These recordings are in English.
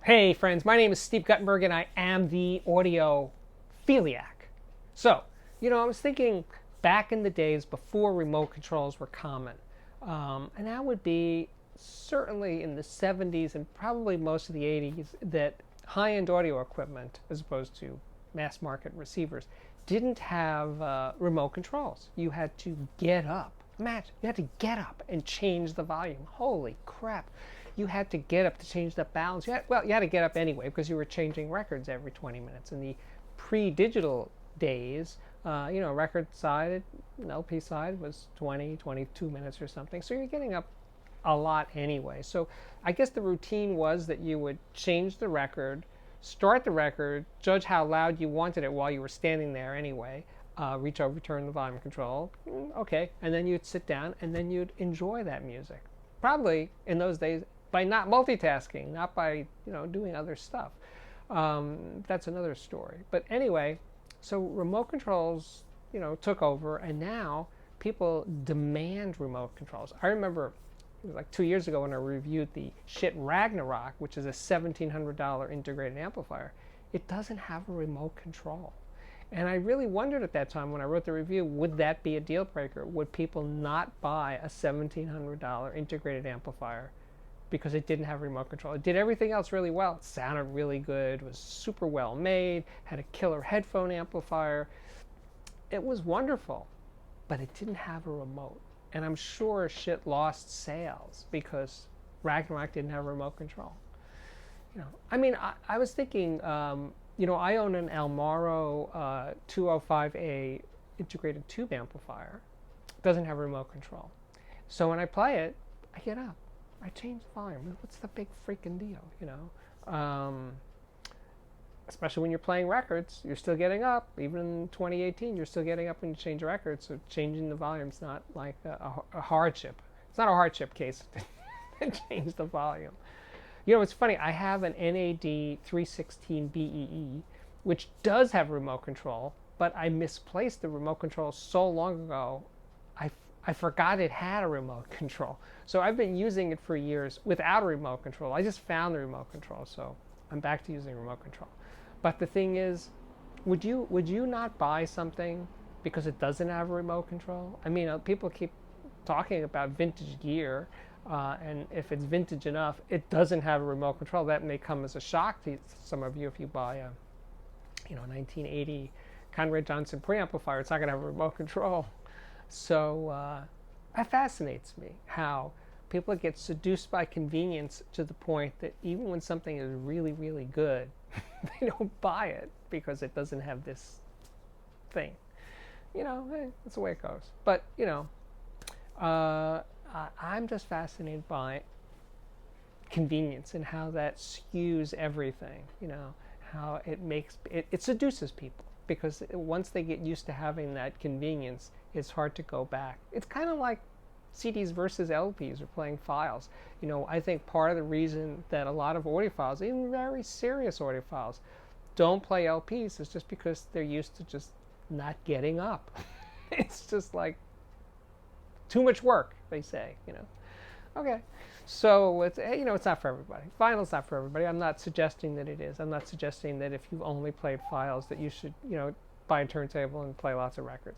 Hey friends, my name is Steve Guttenberg and I am the audiophiliac. So, I was thinking back in the days before remote controls were common, and that would be certainly in the 70s and probably most of the 80s, that high-end audio equipment, as opposed to mass market receivers, didn't have remote controls. You had to get up. Imagine, you had to get up and change the volume. Holy crap. You had to get up to change the balance. You had to get up anyway because you were changing records every 20 minutes. In the pre-digital days, record side, LP side was 20, 22 minutes or something. So you're getting up a lot anyway. So I guess the routine was that you would change the record, start the record, judge how loud you wanted it while you were standing there anyway, reach over, turn the volume control, okay, and then you'd sit down and then you'd enjoy that music. Probably in those days by not multitasking, not by doing other stuff. That's another story. But anyway, so remote controls took over, and now people demand remote controls. I remember it was like 2 years ago when I reviewed the Ragnarok, which is a $1,700 integrated amplifier. It doesn't have a remote control. And I really wondered at that time when I wrote the review, would that be a deal breaker? Would people not buy a $1,700 integrated amplifier because it didn't have remote control? It did everything else really well. It sounded really good, was super well made, had a killer headphone amplifier. It was wonderful, but it didn't have a remote. And I'm sure shit lost sales because Ragnarok didn't have a remote control. I was thinking, I own an Almaro 205A integrated tube amplifier. It doesn't have a remote control. So when I play it, I get up. I change the volume. What's the big freaking deal, Especially when you're playing records, you're still getting up. Even in 2018, you're still getting up when you change records. So changing the volume's not like a hardship. It's not a hardship case to change the volume. It's funny. I have an NAD 316 BEE, which does have remote control, but I misplaced the remote control so long ago, I forgot it had a remote control. So I've been using it for years without a remote control. I just found the remote control, so I'm back to using remote control. But the thing is, would you not buy something because it doesn't have a remote control? I mean, people keep talking about vintage gear, and if it's vintage enough, it doesn't have a remote control. That may come as a shock to some of you if you buy a 1980 Conrad Johnson preamplifier. It's not going to have a remote control. So that fascinates me, how people get seduced by convenience to the point that even when something is really, really good, they don't buy it because it doesn't have this thing. That's the way it goes. But, I'm just fascinated by convenience and how that skews everything, how it seduces people. Because once they get used to having that convenience, it's hard to go back. It's kind of like CDs versus LPs or playing files. I think part of the reason that a lot of audiophiles, even very serious audiophiles, don't play LPs is just because they're used to just not getting up. It's just like too much work, they say. Okay, so it's not for everybody. Vinyl's not for everybody. I'm not suggesting that it is. I'm not suggesting that if you've only played files that you should, buy a turntable and play lots of records.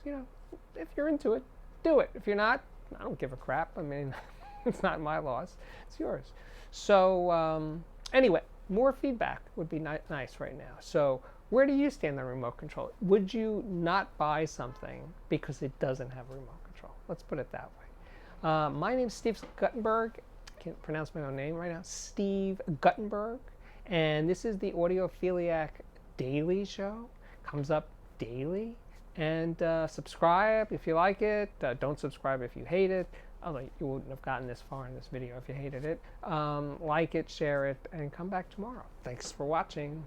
If you're into it, do it. If you're not, I don't give a crap. I mean, it's not my loss. It's yours. So anyway, more feedback would be nice right now. So where do you stand on remote control? Would you not buy something because it doesn't have a remote control? Let's put it that way. My name's Steve Guttenberg. I can't pronounce my own name right now. Steve Guttenberg. And this is the Audiophiliac Daily Show. Comes up daily. And subscribe if you like it. Don't subscribe if you hate it. Although you wouldn't have gotten this far in this video if you hated it. Like it, share it, and come back tomorrow. Thanks for watching.